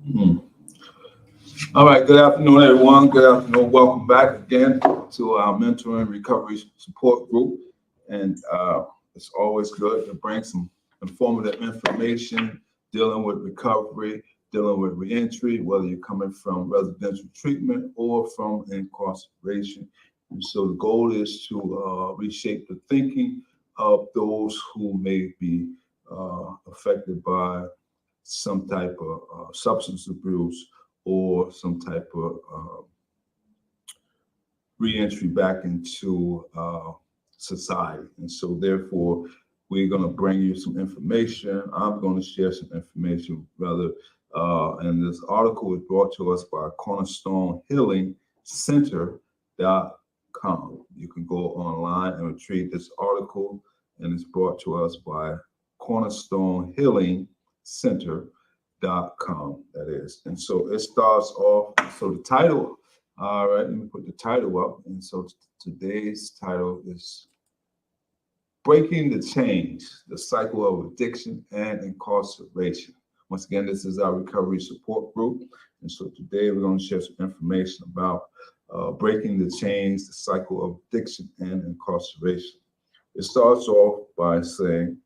Mhm. All right, good afternoon, everyone. Good afternoon. Welcome back again to our mentoring recovery support group. And it's always good to bring some informative information dealing with recovery, dealing with reentry, whether you're coming from residential treatment or from incarceration. And so the goal is to reshape the thinking of those who may be affected by some type of substance abuse or some type of reentry back into society. And so therefore, we're going to bring you some information. I'm going to share some information, rather. And this article is brought to us by Cornerstone Healing Center.com. You can go online and retrieve this article, and it's brought to us by Cornerstone Healing Center.com, that is. And so it starts off, so the title, all right, let me put the title up. And so today's title is Breaking the Change, the Cycle of Addiction and Incarceration. Once again, this is our recovery support group. And so today we're going to share some information about breaking the change, the cycle of addiction and incarceration. It starts off by saying,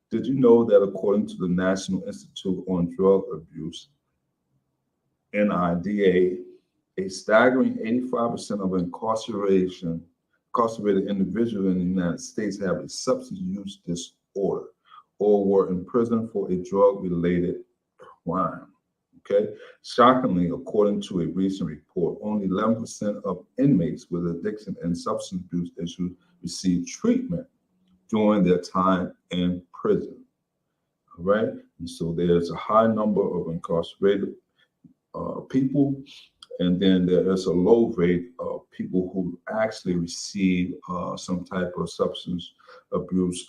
did you know that according to the National Institute on Drug Abuse, NIDA, a staggering 85% of incarcerated individuals in the United States have a substance use disorder or were in prison for a drug-related crime. Okay. Shockingly, according to a recent report, only 11% of inmates with addiction and substance abuse issues receive treatment during their time in prison. All right. And so there's a high number of incarcerated people, and then there is a low rate of people who actually receive some type of substance abuse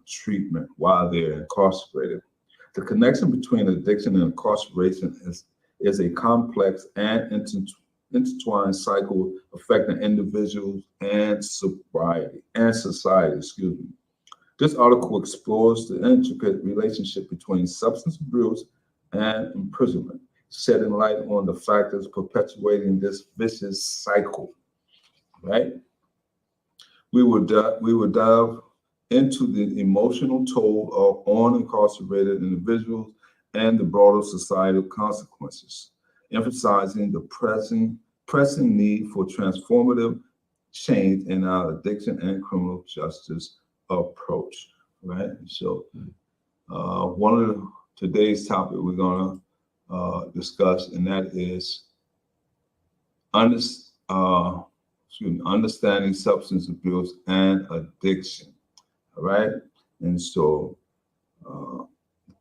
treatment while they're incarcerated. The connection between addiction and incarceration is a complex and intertwined cycle affecting individuals and society. Excuse me. This article explores the intricate relationship between substance abuse and imprisonment, shedding light on the factors perpetuating this vicious cycle. Right? We will dive into the emotional toll on incarcerated individuals and the broader societal consequences, emphasizing the pressing need for transformative change in our addiction and criminal justice approach. Right? So, one of today's topic we're gonna discuss, and that is understanding substance abuse and addiction. All right. And so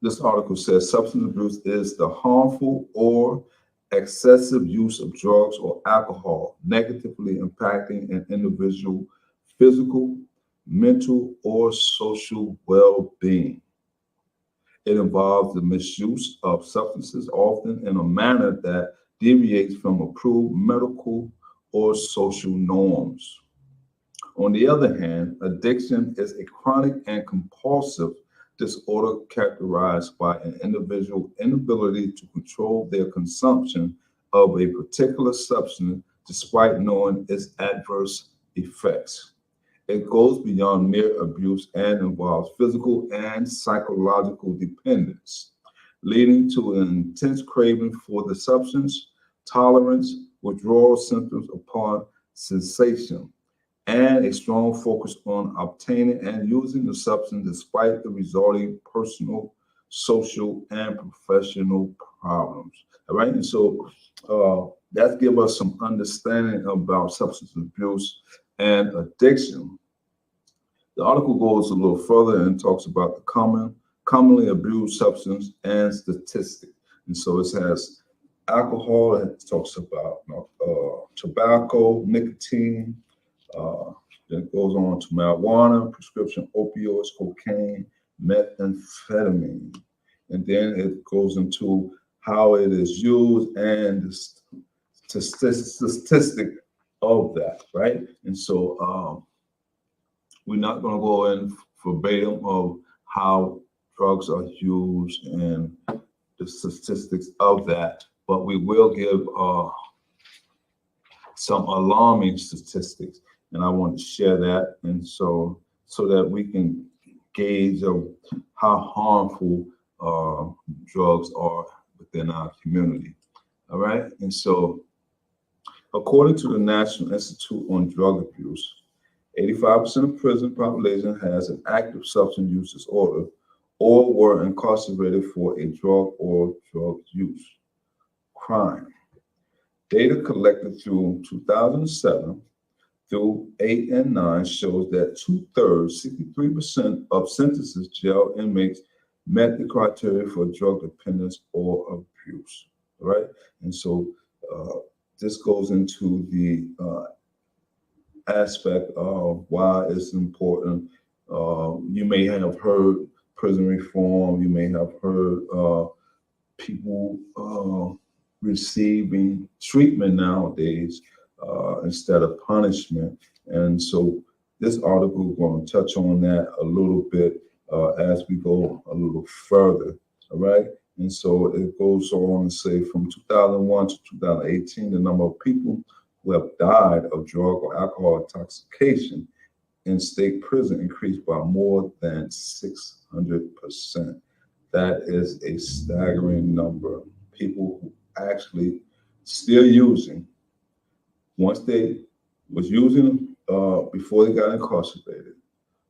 this article says substance abuse is the harmful or excessive use of drugs or alcohol negatively impacting an individual's physical, mental, or social well-being. It involves the misuse of substances, often in a manner that deviates from approved medical or social norms. On the other hand, addiction is a chronic and compulsive disorder characterized by an individual's inability to control their consumption of a particular substance despite knowing its adverse effects. It goes beyond mere abuse and involves physical and psychological dependence, leading to an intense craving for the substance, tolerance, withdrawal symptoms upon cessation, and a strong focus on obtaining and using the substance despite the resulting personal, social, and professional problems. All right. And so that gives us some understanding about substance abuse and addiction. The article goes a little further and talks about the commonly abused substance and statistics. And so it has alcohol, it talks about tobacco, nicotine, then it goes on to marijuana, prescription opioids, cocaine, methamphetamine. And then it goes into how it is used and the statistic of that, right? And so we're not going to go in verbatim of how drugs are used and the statistics of that, but we will give some alarming statistics, and I want to share that, and so that we can gauge of how harmful drugs are within our community. All right, and so according to the National Institute on Drug Abuse, 85% of prison population has an active substance use disorder or were incarcerated for a drug or drug use crime. Data collected through 2007 through 8 and 9 shows that two-thirds, 63% of sentences jail inmates met the criteria for drug dependence or abuse, right? And so this goes into the aspect of why it's important. You may have heard prison reform. You may have heard people receiving treatment nowadays instead of punishment. And so this article is going to touch on that a little bit as we go a little further, all right? And so it goes on to say from 2001 to 2018, the number of people who have died of drug or alcohol intoxication in state prison increased by more than 600%. That is a staggering number. People who actually still using, once they was using before they got incarcerated,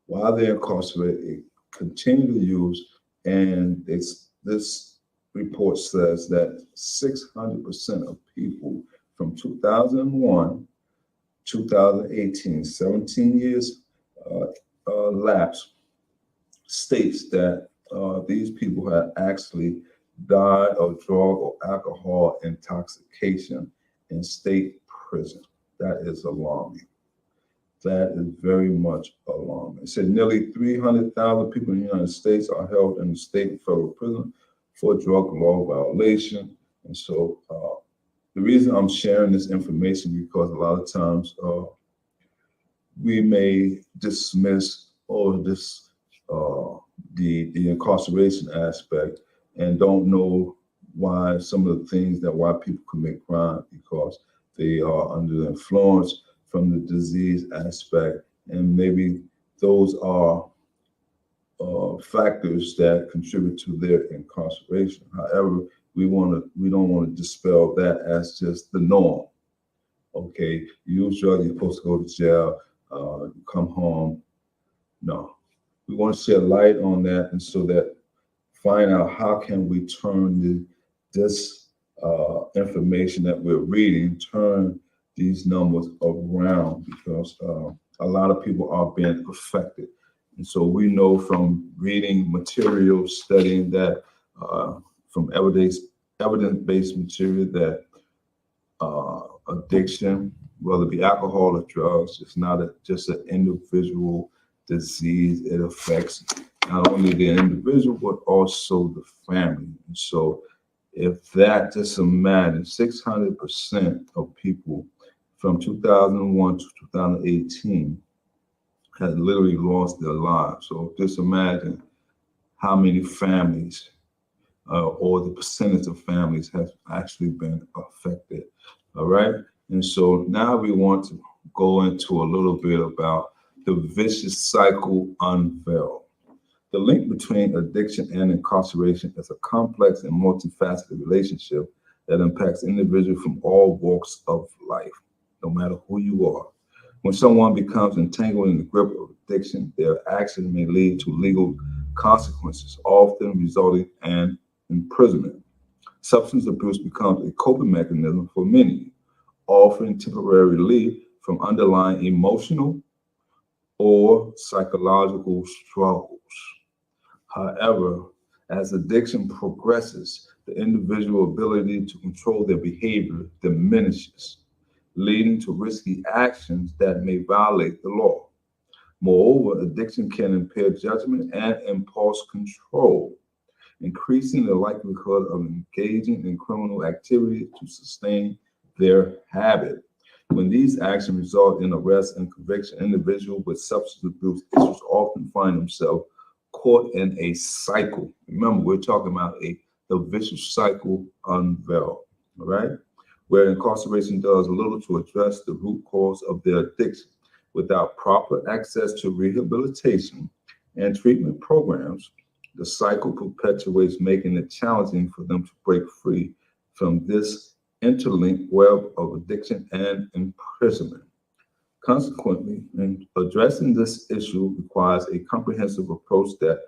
while they're incarcerated, they continue to use, and this report says that 600% of people from 2001, 2018, 17 years lapse, states that these people had actually died of drug or alcohol intoxication in state prison. That is alarming. That is very much alarming. It said nearly 300,000 people in the United States are held in the state and federal prison for drug law violation. And so the reason I'm sharing this information because a lot of times we may dismiss the incarceration aspect and don't know why some of the things that why people commit crime because they are under the influence from the disease aspect, and maybe those are factors that contribute to their incarceration. However, we don't want to dispel that as just the norm. Okay, you use drugs, you're supposed to go to jail, you come home. No, we want to shed light on that, and so that find out how can we turn this information that we're reading, turn these numbers around, because a lot of people are being affected. And so we know from reading materials, studying that from evidence-based material that addiction, whether it be alcohol or drugs, it's not just an individual disease. It affects not only the individual, but also the family. And so if that, just imagine 600% of people from 2001 to 2018 had literally lost their lives. So just imagine how many families or the percentage of families has actually been affected. All right. And so now we want to go into a little bit about the vicious cycle unveiled. The link between addiction and incarceration is a complex and multifaceted relationship that impacts individuals from all walks of life, no matter who you are. When someone becomes entangled in the grip of addiction, their actions may lead to legal consequences, often resulting in imprisonment. Substance abuse becomes a coping mechanism for many, offering temporary relief from underlying emotional or psychological struggles. However, as addiction progresses, the individual ability to control their behavior diminishes, leading to risky actions that may violate the law. Moreover, addiction can impair judgment and impulse control, increasing the likelihood of engaging in criminal activity to sustain their habit. When these actions result in arrest and conviction, individuals with substance abuse issues often find themselves caught in a cycle. Remember, we're talking about the the vicious cycle unveiled, all right? Where incarceration does little to address the root cause of their addiction. Without proper access to rehabilitation and treatment programs, the cycle perpetuates, making it challenging for them to break free from this interlinked web of addiction and imprisonment. Consequently, in addressing this issue requires a comprehensive approach that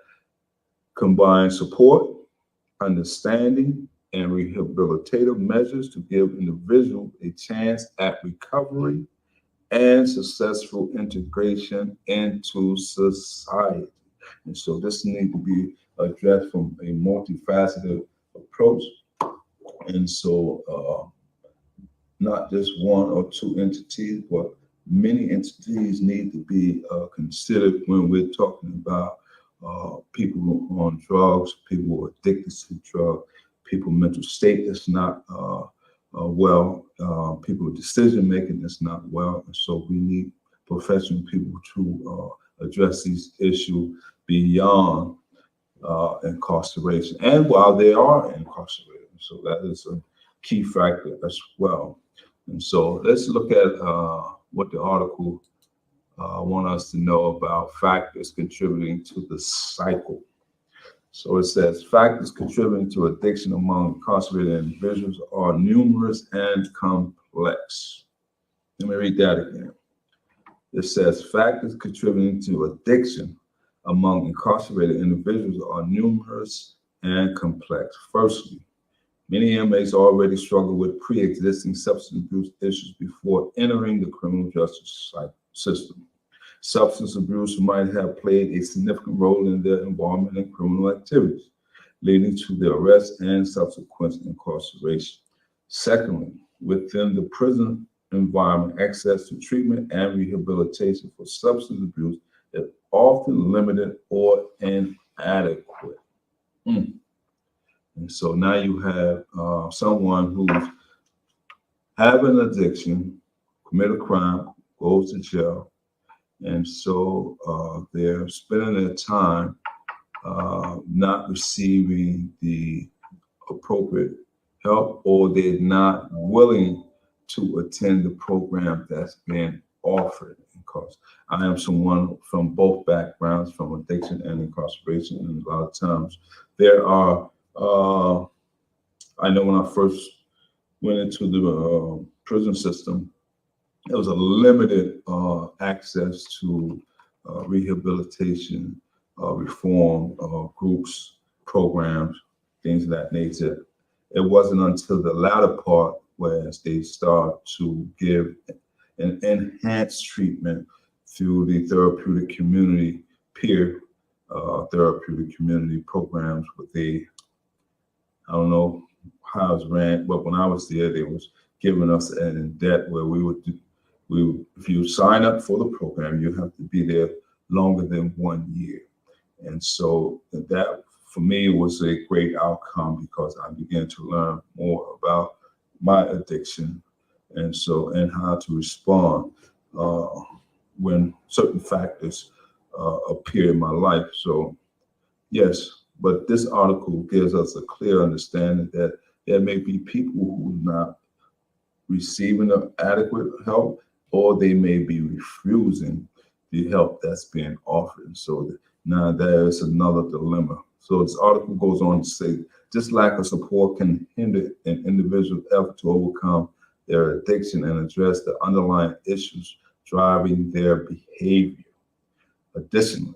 combines support, understanding, and rehabilitative measures to give individuals a chance at recovery and successful integration into society. And so this needs to be addressed from a multifaceted approach. And so not just one or two entities, but many entities need to be considered when we're talking about people on drugs, people addicted to drugs, people mental state is not well, people decision making is not well, and so we need professional people to address these issues beyond incarceration and while they are incarcerated. So that is a key factor as well. And so let's look at what the article want us to know about factors contributing to the cycle. So it says factors contributing to addiction among incarcerated individuals are numerous and complex. Let me read that again. It says factors contributing to addiction among incarcerated individuals are numerous and complex. Firstly, many inmates already struggle with pre-existing substance abuse issues before entering the criminal justice system. Substance abuse might have played a significant role in their involvement in criminal activities, leading to their arrest and subsequent incarceration. Secondly, within the prison environment, access to treatment and rehabilitation for substance abuse is often limited or inadequate. And so now you have someone who's having an addiction, commit a crime, goes to jail, and so they're spending their time not receiving the appropriate help, or they're not willing to attend the program that's being offered. Because I am someone from both backgrounds, from addiction and incarceration, and a lot of times there are, I know when I first went into the prison system, there was a limited access to rehabilitation, reform groups, programs, things of that nature. It wasn't until the latter part where they start to give an enhanced treatment through the therapeutic community, peer therapeutic community programs with I don't know how it's ran, but when I was there, they was giving us an in debt where if you sign up for the program, you have to be there longer than 1 year. And so that for me was a great outcome because I began to learn more about my addiction and how to respond when certain factors appear in my life. So yes, but this article gives us a clear understanding that there may be people who are not receiving the adequate help, or they may be refusing the help that's being offered. So now there is another dilemma. So this article goes on to say, just lack of support can hinder an individual's effort to overcome their addiction and address the underlying issues driving their behavior. Additionally,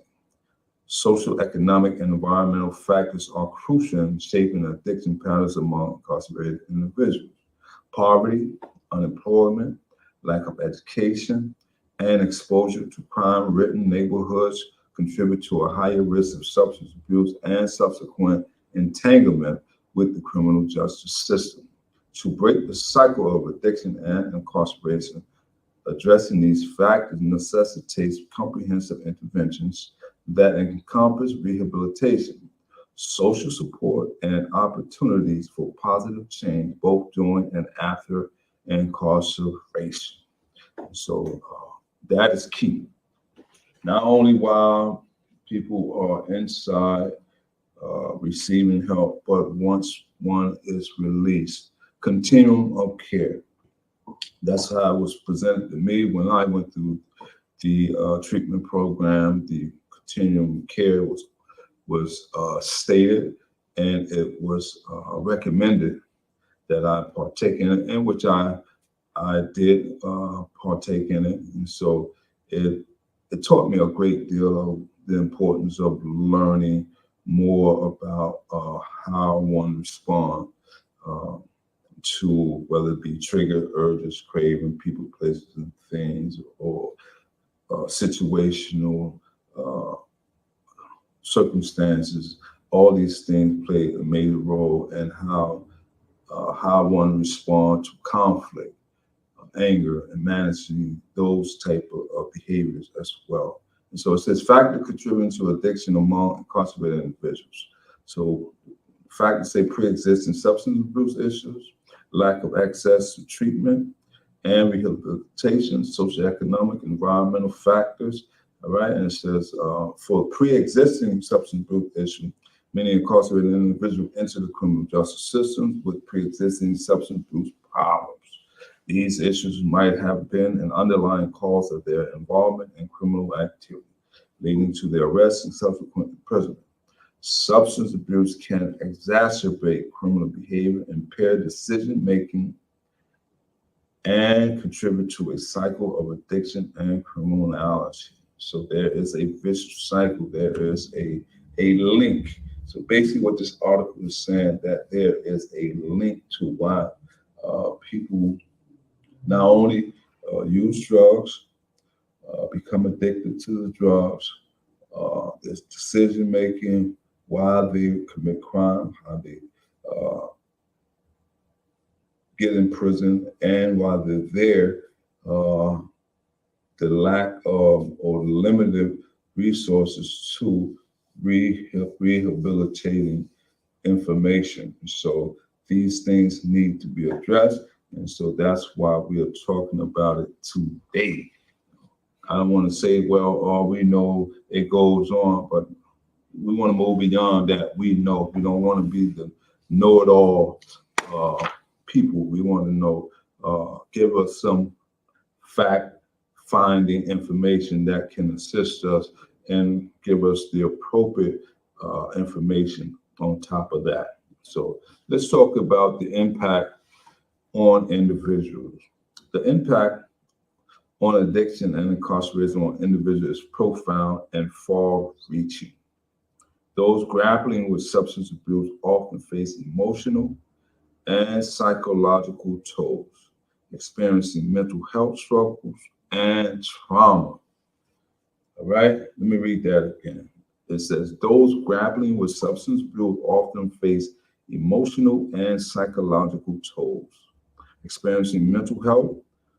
social, economic, and environmental factors are crucial in shaping addiction patterns among incarcerated individuals. Poverty, unemployment, lack of education, and exposure to crime-ridden neighborhoods contribute to a higher risk of substance abuse and subsequent entanglement with the criminal justice system. To break the cycle of addiction and incarceration, addressing these factors necessitates comprehensive interventions that encompass rehabilitation, social support, and opportunities for positive change both during and after incarceration. So that is key. Not only while people are inside receiving help, but once one is released, continuum of care. That's how it was presented to me when I went through the treatment program. The continuum of care was stated, and it was recommended that I partake in it, in which I did partake in it, and so it taught me a great deal of the importance of learning more about how one responds uh, to whether it be trigger, urges, craving, people, places, and things, or situational uh, circumstances. All these things play a major role in how one responds to conflict, anger, and managing those type of behaviors as well. And so it says factor contributing to addiction among incarcerated individuals. So factors say pre-existing substance abuse issues, lack of access to treatment and rehabilitation, socioeconomic, environmental factors. All right, and it says for pre-existing substance abuse issue, many incarcerated individuals enter the criminal justice system with pre-existing substance abuse problems. These issues might have been an underlying cause of their involvement in criminal activity, leading to their arrest and subsequent imprisonment. Substance abuse can exacerbate criminal behavior, impair decision making, and contribute to a cycle of addiction and criminality. So there is a vicious cycle. There is a link. So basically, what this article is saying that there is a link to why people not only use drugs, become addicted to the drugs, there's decision making, why they commit crime, how they uh, get in prison, and while they're there, the lack of or limited resources to rehabilitating information. So these things need to be addressed. And so that's why we are talking about it today. I don't want to say, well, we know it goes on, but we want to move beyond that. We know. We don't want to be the know-it-all people. We want to know, give us some fact-finding information that can assist us and give us the appropriate information on top of that. So let's talk about the impact on individuals. The impact on addiction and incarceration on individuals is profound and far-reaching. Those grappling with substance abuse often face emotional and psychological tolls, experiencing mental health struggles and trauma. All right, let me read that again. It says, those grappling with substance abuse often face emotional and psychological tolls, experiencing mental health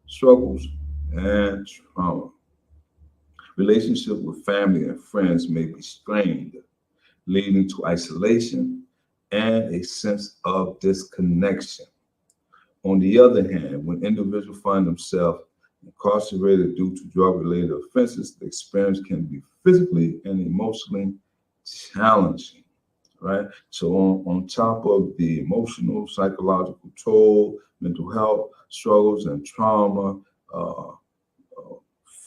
struggles and trauma. Relationships with family and friends may be strained, leading to isolation and a sense of disconnection. On the other hand, when individuals find themselves incarcerated due to drug-related offenses, the experience can be physically and emotionally challenging, right? So on top of the emotional, psychological toll, mental health struggles and trauma, uh,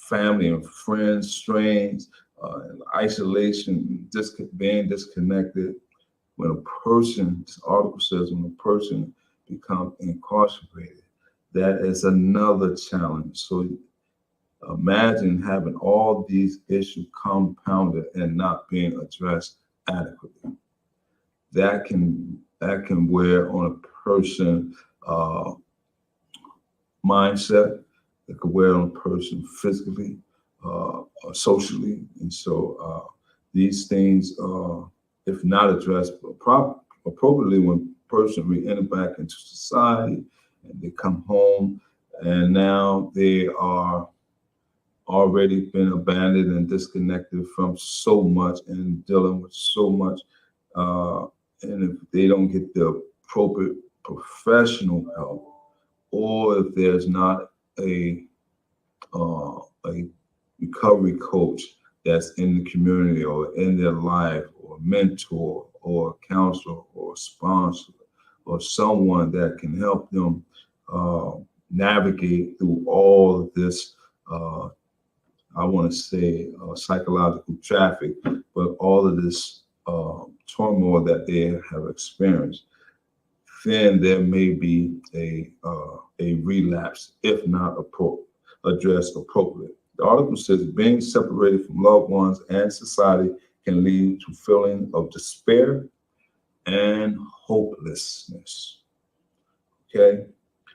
family and friends strains, and isolation, being disconnected. When a person, this article says, when a person becomes incarcerated, that is another challenge. So imagine having all these issues compounded and not being addressed adequately. That can wear on a person mindset. It could wear on a person physically, socially, and so these things, if not addressed appropriately, when a person re-enter back into society and they come home, and now they are already been abandoned and disconnected from so much and dealing with so much, and if they don't get the appropriate professional help, or if there's not a recovery coach that's in the community or in their life or mentor or a counselor or a sponsor or someone that can help them navigate through all of this, I want to say psychological traffic, but all of this turmoil that they have experienced, then there may be a relapse if not addressed appropriately. The article says being separated from loved ones and society can lead to feeling of despair and hopelessness. Okay.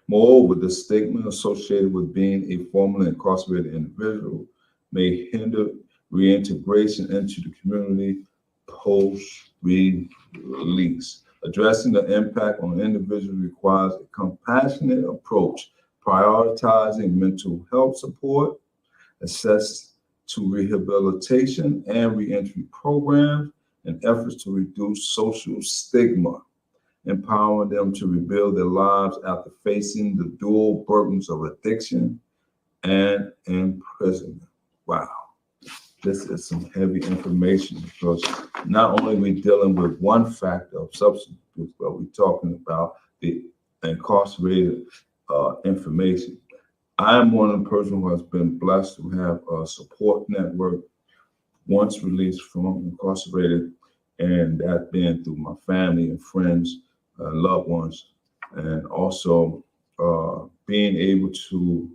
Moreover, the stigma associated with being a formerly incarcerated individual may hinder reintegration into the community post-release. Addressing the impact on individuals requires a compassionate approach, prioritizing mental health support, access to rehabilitation and reentry programs, and efforts to reduce social stigma, empowering them to rebuild their lives after facing the dual burdens of addiction and imprisonment. Wow, this is some heavy information because not only are we dealing with one factor of substance abuse, but we're talking about the incarcerated information. I'm one of the persons who has been blessed to have a support network once released from incarcerated, and that been through my family and friends, loved ones, and also being able to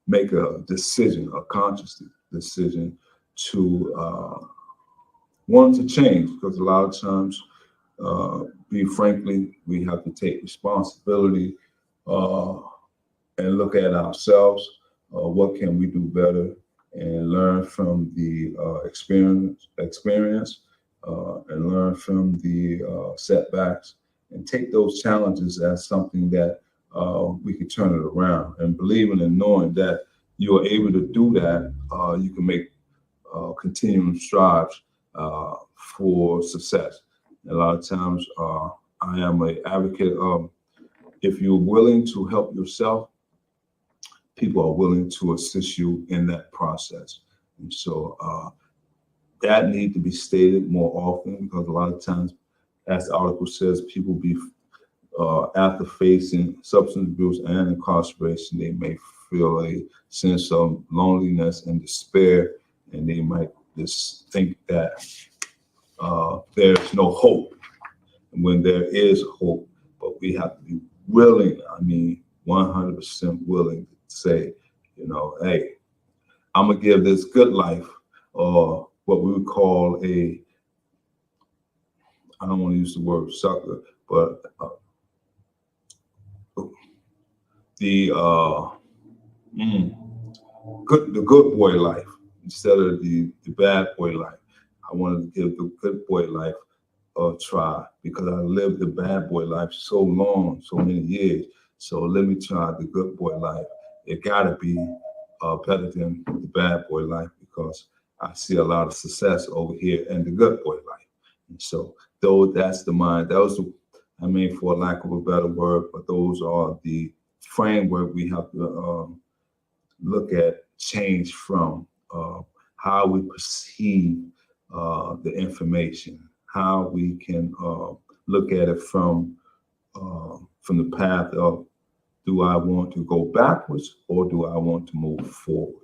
make a decision, a conscious decision to want to change, because a lot of times, we have to take responsibility and look at ourselves. What can we do better, and learn from the experience, and learn from the setbacks, and take those challenges as something that we can turn it around. And believing and knowing that you are able to do that, you can make continuing strides for success. A lot of times, I am an advocate of, if you're willing to help yourself, people are willing to assist you in that process. And so that need to be stated more often, because a lot of times, as the article says, people be after facing substance abuse and incarceration, they may feel a sense of loneliness and despair, and they might just think that there's no hope, when there is hope. But we have to be willing, 100% willing to say, hey, I'm gonna give this good life, or what we would call I don't want to use the word sucker, but the good boy life instead of the bad boy life. I wanted to give the good boy life a try, because I lived the bad boy life so long, so many years. So let me try the good boy life. It gotta be better than the bad boy life, because I see a lot of success over here in the good boy life. And so, though that's the mind, for lack of a better word, but those are the framework we have to look at, change from how we perceive the information, how we can look at it from the path of, do I want to go backwards or do I want to move forward?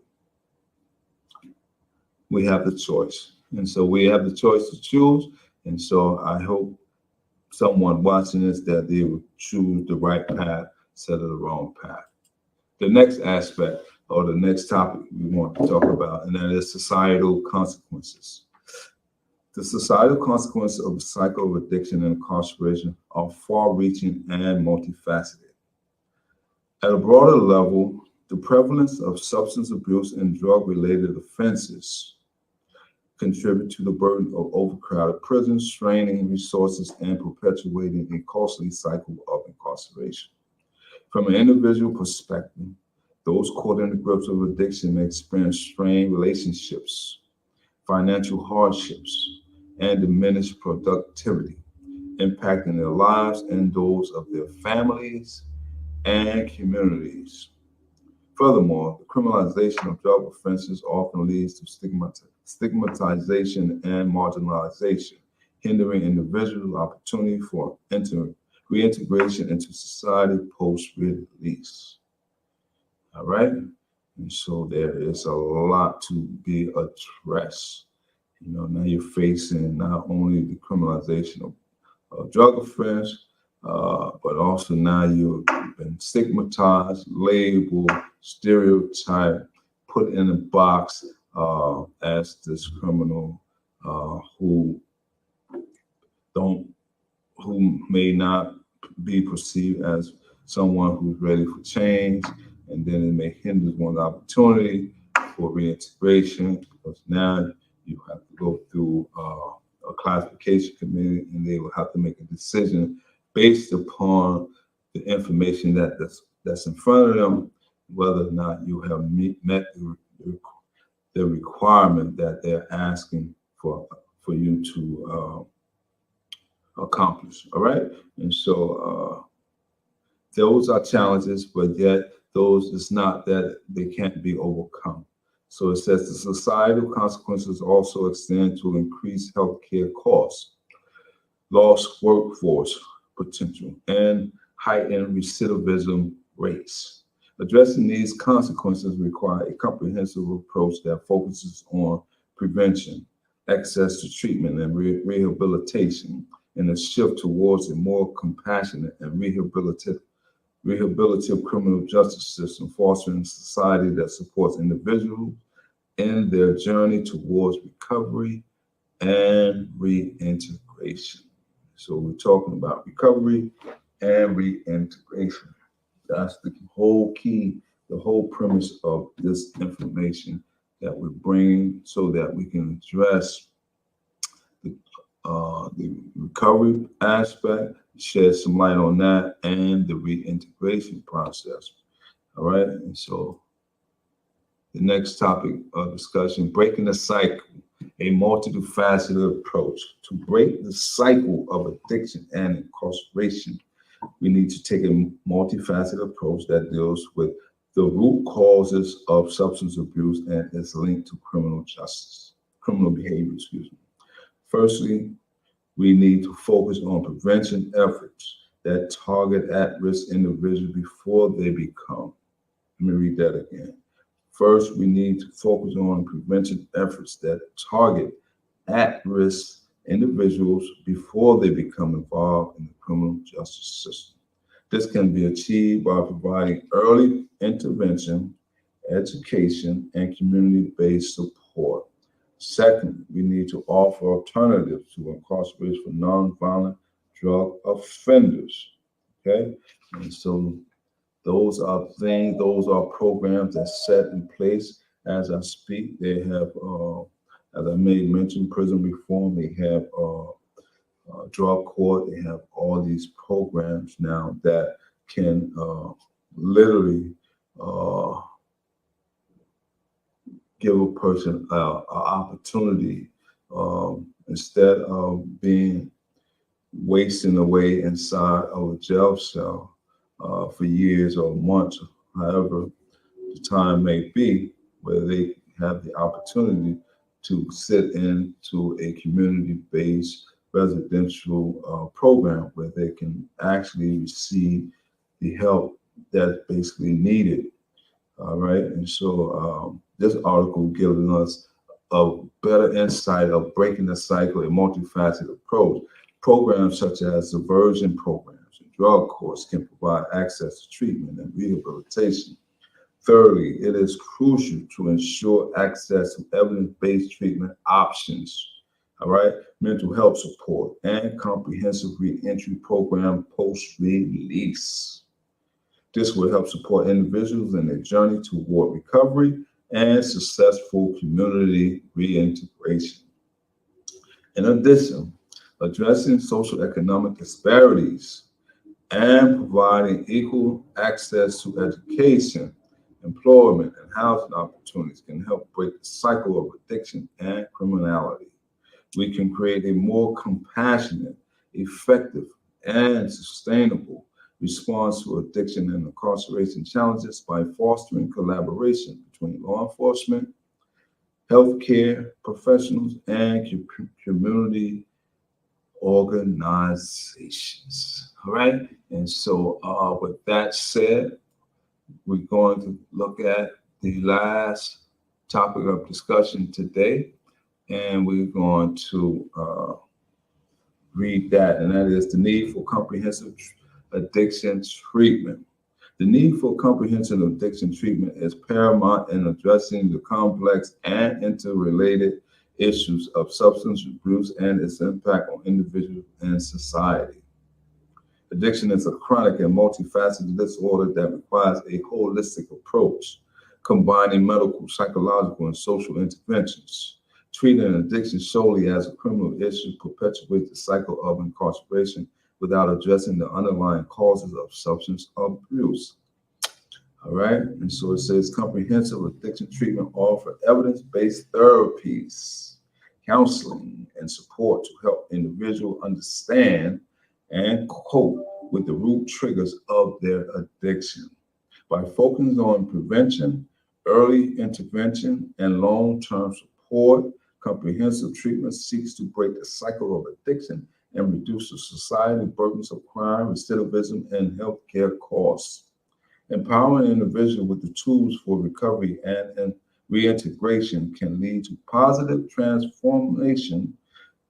We have the choice. And so we have the choice to choose. And so I hope someone watching this, that they will choose the right path instead of the wrong path. The next aspect, or the next topic we want to talk about, and that is societal consequences. The societal consequences of the cycle of addiction and incarceration are far-reaching and multifaceted. At a broader level, the prevalence of substance abuse and drug-related offenses contribute to the burden of overcrowded prisons, straining resources, and perpetuating a costly cycle of incarceration. From an individual perspective, those caught in the grips of addiction may experience strained relationships, financial hardships, and diminished productivity, impacting their lives and those of their families and communities. Furthermore, the criminalization of drug offenses often leads to stigmatization and marginalization, hindering individual opportunity for reintegration into society post-release. All right? And so there is a lot to be addressed. Now you're facing not only the criminalization of drug offense, but also now you've been stigmatized, labeled, stereotyped, put in a box as this criminal who may not be perceived as someone who's ready for change, and then it may hinder one's opportunity for reintegration because now you have to go through a classification committee, and they will have to make a decision based upon the information that's in front of them, whether or not you have met the requirement that they're asking for you to accomplish. All right, and so those are challenges, but yet those is not that they can't be overcome. So it says the societal consequences also extend to increased healthcare costs, lost workforce potential, and heightened recidivism rates. Addressing these consequences require a comprehensive approach that focuses on prevention, access to treatment, and rehabilitation, and a shift towards a more compassionate and rehabilitative criminal justice system, fostering a society that supports individuals in their journey towards recovery and reintegration. So we're talking about recovery and reintegration. That's the whole key, the whole premise of this information that we're bringing so that we can address the recovery aspect, shed some light on that, and the reintegration process. All right, and so the next topic of discussion, breaking the cycle, a multifaceted approach. To break the cycle of addiction and incarceration, we need to take a multifaceted approach that deals with the root causes of substance abuse and is linked to criminal behavior, excuse me. Firstly, we need to focus on prevention efforts that target at-risk individuals before they become. Let me read that again. First, we need to focus on prevention efforts that target at-risk individuals before they become involved in the criminal justice system. This can be achieved by providing early intervention, education, and community-based support. Second, we need to offer alternatives to incarceration for nonviolent drug offenders. Okay, and so those are programs that's set in place as I speak. They have, as I made mention, prison reform. They have drug court. They have all these programs now that can literally give a person an opportunity instead of being wasting away inside of a jail cell for years or months, however the time may be, where they have the opportunity to sit into a community-based residential program where they can actually receive the help that's basically needed. All right, and so this article gives us a better insight of breaking the cycle, a multifaceted approach. Programs such as diversion programs and drug courts can provide access to treatment and rehabilitation. Thirdly, it is crucial to ensure access to evidence-based treatment options, all right, mental health support, and comprehensive reentry program post-release. This will help support individuals in their journey toward recovery and successful community reintegration. In addition, addressing social economic disparities and providing equal access to education, employment, and housing opportunities can help break the cycle of addiction and criminality. We can create a more compassionate, effective, and sustainable response to addiction and incarceration challenges by fostering collaboration between law enforcement, healthcare professionals, and community organizations. All right. And so, with that said, we're going to look at the last topic of discussion today, and we're going to read that, and that is the need for comprehensive addiction treatment. The need for comprehensive addiction treatment is paramount in addressing the complex and interrelated issues of substance abuse and its impact on individuals and society. Addiction is a chronic and multifaceted disorder that requires a holistic approach, combining medical, psychological, and social interventions. Treating addiction solely as a criminal issue perpetuates the cycle of incarceration without addressing the underlying causes of substance abuse. All right, and so it says comprehensive addiction treatment offer evidence-based therapies, counseling, and support to help individuals understand and cope with the root triggers of their addiction. By focusing on prevention, early intervention, and long-term support, comprehensive treatment seeks to break the cycle of addiction and reduce the societal burdens of crime, recidivism, and healthcare costs. Empowering individuals with the tools for recovery and reintegration can lead to positive transformation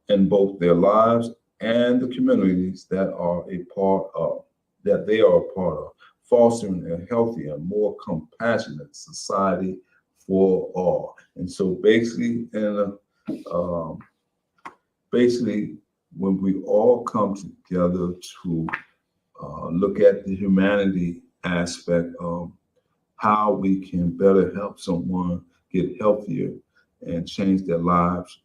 in both their lives and the communities that they are a part of, fostering a healthier and more compassionate society for all. And so basically, when we all come together to look at the humanity aspect of how we can better help someone get healthier and change their lives,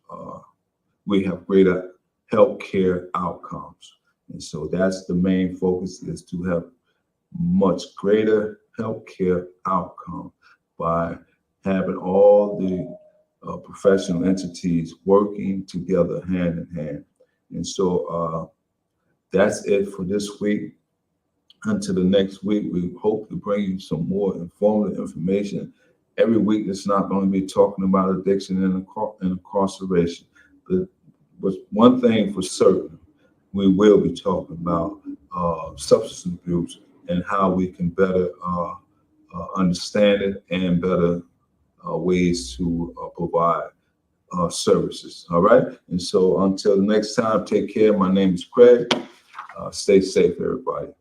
we have greater healthcare outcomes. And so that's the main focus, is to have much greater healthcare outcome by having all the professional entities working together hand in hand. And so that's it for this week. Until the next week, we hope to bring you some more informative information. Every week, it's not going to be talking about addiction and incarceration. But one thing for certain, we will be talking about substance abuse and how we can better understand it and better ways to provide services. All right. And so until next time, take care. My name is Craig. Stay safe, everybody.